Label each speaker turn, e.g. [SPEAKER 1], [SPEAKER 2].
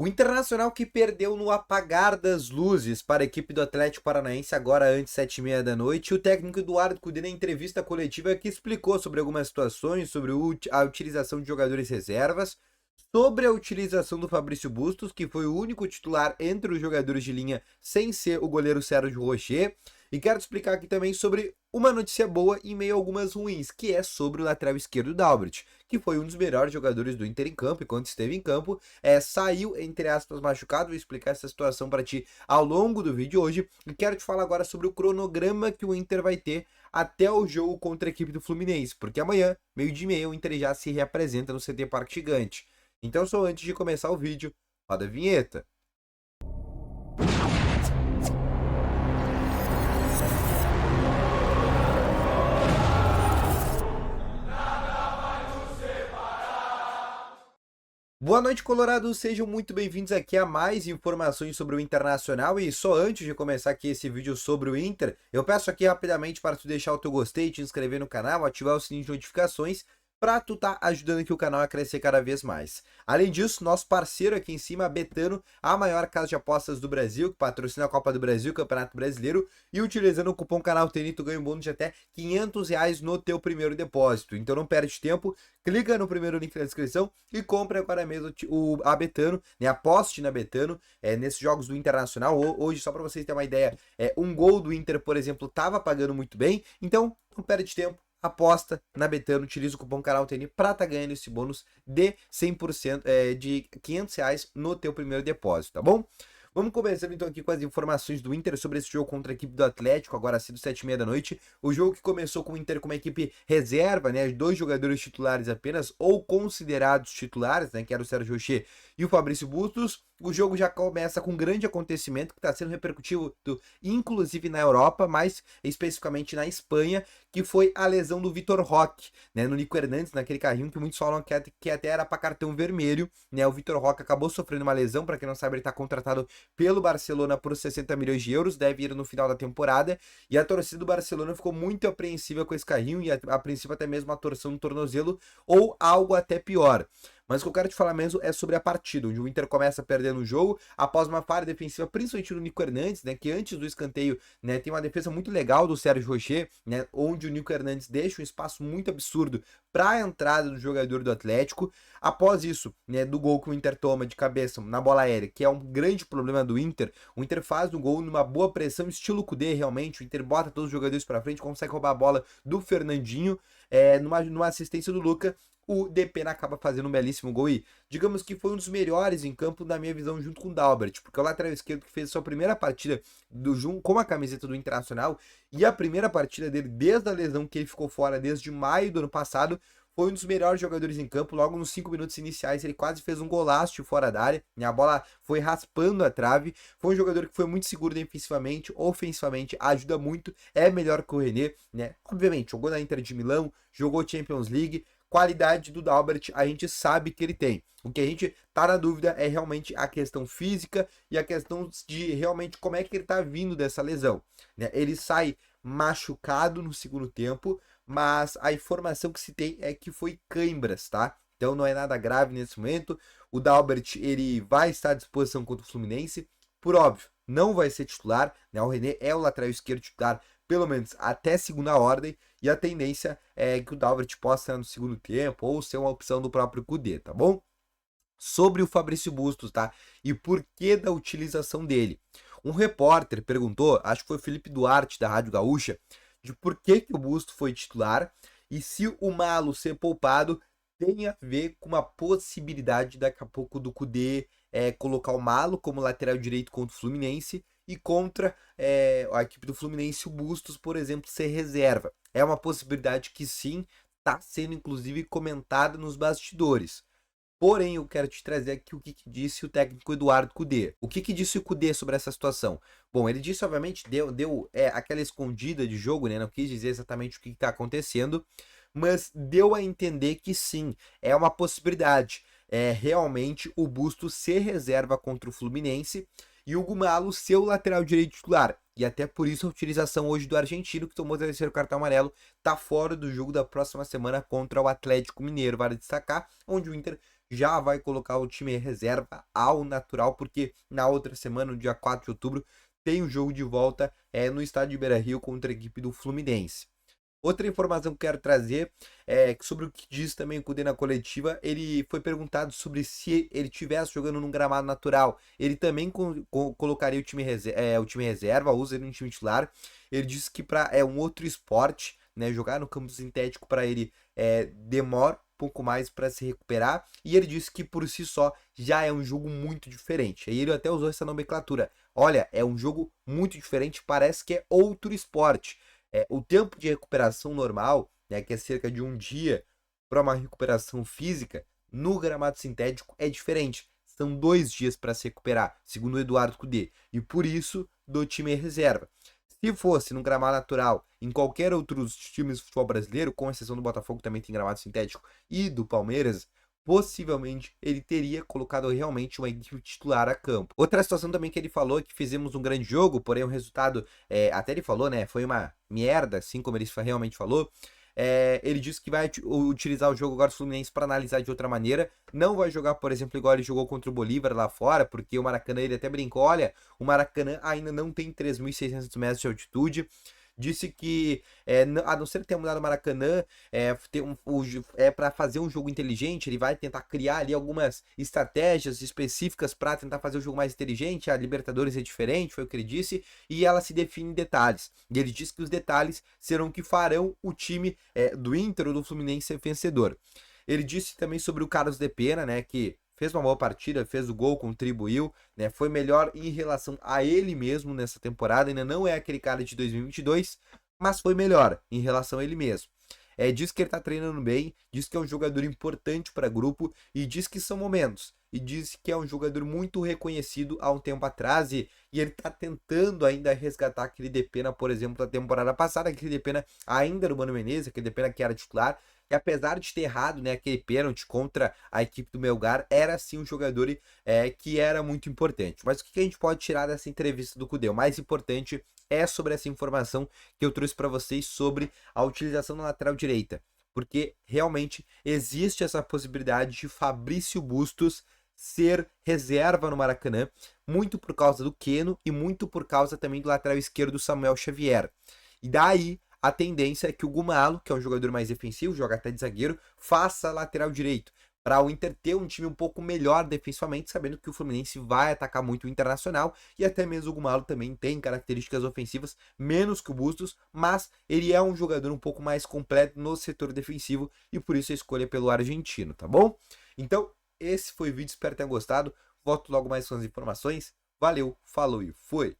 [SPEAKER 1] O Internacional que perdeu no apagar das luzes para a equipe do Atlético Paranaense agora antes 7h30 da noite. O técnico Eduardo Cudê, na entrevista coletiva, que explicou sobre algumas situações, sobre a utilização de jogadores reservas, sobre a utilização do Fabrício Bustos, que foi o único titular entre os jogadores de linha sem ser o goleiro Sérgio Rocher. E quero te explicar aqui também sobre uma notícia boa em meio a algumas ruins, que é sobre o lateral esquerdo Dalbert, que foi um dos melhores jogadores do Inter em campo, e quando esteve em campo, saiu, entre aspas, machucado. Vou explicar essa situação para ti ao longo do vídeo hoje, e quero te falar agora sobre o cronograma que o Inter vai ter até o jogo contra a equipe do Fluminense, porque amanhã, 12h30, o Inter já se reapresenta no CT Parque Gigante. Então, só antes de começar o vídeo, roda a vinheta. Boa noite, Colorado, sejam muito bem-vindos aqui a mais informações sobre o Internacional. E só antes de começar aqui esse vídeo sobre o Inter, eu peço aqui rapidamente para tu deixar o teu gostei, te inscrever no canal, ativar o sininho de notificações, para tu tá ajudando aqui o canal a crescer cada vez mais. Além disso, nosso parceiro aqui em cima, a Betano, a maior casa de apostas do Brasil, que patrocina a Copa do Brasil, Campeonato Brasileiro, e utilizando o cupom canal TN, tu ganha um bônus de até R$ 500 no teu primeiro depósito. Então não perde tempo, clica no primeiro link da descrição e compre agora mesmo a Betano, né? Aposte na Betano, nesses jogos do Internacional. Hoje, só para vocês terem uma ideia, um gol do Inter, por exemplo, tava pagando muito bem, então não perde tempo. Aposta na Betano, utiliza o cupom canal TN para tá ganhando esse bônus de 100%, de R$ 500 no teu primeiro depósito, tá bom? Vamos começando então aqui com as informações do Inter sobre esse jogo contra a equipe do Atlético, agora cedo, 7h30 da noite. O jogo que começou com o Inter com uma equipe reserva, né? 2 jogadores titulares apenas, ou considerados titulares, né? Que era o Sérgio Rocher e o Fabrício Bustos. O jogo já começa com um grande acontecimento que está sendo repercutido, inclusive na Europa, mas especificamente na Espanha, que foi a lesão do Vitor Roque, né? No Nico Hernandes, naquele carrinho que muitos falam que até era para cartão vermelho, né? O Vitor Roque acabou sofrendo uma lesão, para quem não sabe, ele está contratado pelo Barcelona por 60 milhões de euros, deve ir no final da temporada, e a torcida do Barcelona ficou muito apreensiva com esse carrinho, e a princípio até mesmo a torção no tornozelo, ou algo até pior. Mas o que eu quero te falar mesmo é sobre a partida, onde o Inter começa perdendo o jogo, após uma falha defensiva, principalmente no Nico Hernandes, né, que antes do escanteio, né, tem uma defesa muito legal do Sérgio Rocher, né, onde o Nico Hernandes deixa um espaço muito absurdo para a entrada do jogador do Atlético. Após isso, né, do gol que o Inter toma de cabeça na bola aérea, que é um grande problema do Inter, o Inter faz um gol numa boa pressão, estilo Cudê realmente, o Inter bota todos os jogadores para frente, consegue roubar a bola do Fernandinho, numa assistência do Luca. O Depena acaba fazendo um belíssimo gol e digamos que foi um dos melhores em campo na minha visão, junto com o Dalbert, porque é o lateral esquerdo que fez a sua primeira partida com a camiseta do Internacional, e a primeira partida dele desde a lesão que ele ficou fora desde maio do ano passado, foi um dos melhores jogadores em campo. Logo nos 5 minutos iniciais ele quase fez um golaço fora da área, a bola foi raspando a trave. Foi um jogador que foi muito seguro defensivamente, ofensivamente ajuda muito, é melhor que o René, né? Obviamente jogou na Inter de Milão, jogou Champions League. Qualidade do Dalbert a gente sabe que ele tem. O que a gente tá na dúvida é realmente a questão física e a questão de realmente como é que ele tá vindo dessa lesão, né? Ele sai machucado no segundo tempo, mas a informação que se tem é que foi cãibras, tá? Então não é nada grave nesse momento. O Dalbert, ele vai estar à disposição contra o Fluminense, por óbvio, não vai ser titular, né? O René é o lateral esquerdo titular, pelo menos até segunda ordem, e a tendência é que o Dalbert possa no segundo tempo ou ser uma opção do próprio Cudê, tá bom? Sobre o Fabrício Bustos, tá? E por que da utilização dele? Um repórter perguntou, acho que foi o Felipe Duarte da Rádio Gaúcha, de por que o Bustos foi titular e se o Malo ser poupado tem a ver com uma possibilidade daqui a pouco do Cudê colocar o Malo como lateral direito contra o Fluminense e contra a equipe do Fluminense o Bustos, por exemplo, ser reserva. É uma possibilidade que sim, está sendo inclusive comentada nos bastidores. Porém, eu quero te trazer aqui o que disse o técnico Eduardo Cudê. O que disse o Cudê sobre essa situação? Bom, ele disse, obviamente, deu aquela escondida de jogo, né? Não quis dizer exatamente o que está acontecendo, mas deu a entender que sim, é uma possibilidade. É realmente o Bustos ser reserva contra o Fluminense e o Gumalo ser o lateral direito titular. E até por isso a utilização hoje do argentino, que tomou o terceiro cartão amarelo, tá fora do jogo da próxima semana contra o Atlético Mineiro. Vale destacar, onde o Inter já vai colocar o time reserva ao natural, porque na outra semana, no dia 4 de outubro, tem o jogo de volta no estádio Beira-Rio contra a equipe do Fluminense. Outra informação que eu quero trazer é sobre o que diz também o Kudê na coletiva. Ele foi perguntado sobre se ele estivesse jogando num gramado natural, ele também colocaria o time reserva, usa ele no time titular. Ele disse que é um outro esporte, né? Jogar no campo sintético para ele demora um pouco mais para se recuperar. E ele disse que por si só já é um jogo muito diferente. Aí ele até usou essa nomenclatura. Olha, é um jogo muito diferente, parece que é outro esporte. O tempo de recuperação normal, né, que é cerca de um dia para uma recuperação física, no gramado sintético é diferente. São 2 dias para se recuperar, segundo o Eduardo Cudê. E por isso, do time reserva. Se fosse num gramado natural, em qualquer outros times de futebol brasileiro, com exceção do Botafogo, que também tem gramado sintético, e do Palmeiras, possivelmente ele teria colocado realmente uma equipe titular a campo. Outra situação também que ele falou é que fizemos um grande jogo, porém o resultado, até ele falou, né, foi uma merda, assim como ele realmente falou. Ele disse que vai utilizar o jogo agora do Fluminense para analisar de outra maneira. Não vai jogar, por exemplo, igual ele jogou contra o Bolívar lá fora, porque o Maracanã, ele até brincou, olha, o Maracanã ainda não tem 3.600 metros de altitude. Disse que, a não ser que tenha mudado o Maracanã, para fazer um jogo inteligente, ele vai tentar criar ali algumas estratégias específicas para tentar fazer o jogo mais inteligente. A Libertadores é diferente, foi o que ele disse, e ela se define em detalhes. E ele disse que os detalhes serão o que farão o time do Inter ou do Fluminense ser vencedor. Ele disse também sobre o Carlos de Pena, né, que fez uma boa partida, fez o gol, contribuiu, né? Foi melhor em relação a ele mesmo nessa temporada. Ainda não é aquele cara de 2022, mas foi melhor em relação a ele mesmo. Diz que ele tá treinando bem, diz que é um jogador importante para grupo e diz que são momentos. E diz que é um jogador muito reconhecido há um tempo atrás e ele tá tentando ainda resgatar aquele Depena, por exemplo, da temporada passada, aquele Depena ainda no Mano Menezes, aquele Depena que era titular. E apesar de ter errado, né, aquele pênalti contra a equipe do Melgar, era sim um jogador que era muito importante. Mas o que a gente pode tirar dessa entrevista do Cudê? O mais importante é sobre essa informação que eu trouxe para vocês sobre a utilização da lateral direita. Porque realmente existe essa possibilidade de Fabrício Bustos ser reserva no Maracanã, muito por causa do Keno e muito por causa também do lateral esquerdo Samuel Xavier. E daí a tendência é que o Gumalo, que é um jogador mais defensivo, joga até de zagueiro, faça lateral direito, para o Inter ter um time um pouco melhor defensivamente, sabendo que o Fluminense vai atacar muito o Internacional, e até mesmo o Gumalo também tem características ofensivas menos que o Bustos, mas ele é um jogador um pouco mais completo no setor defensivo, e por isso a escolha pelo argentino, tá bom? Então, esse foi o vídeo, espero que tenham gostado, volto logo mais com as informações, valeu, falou e fui!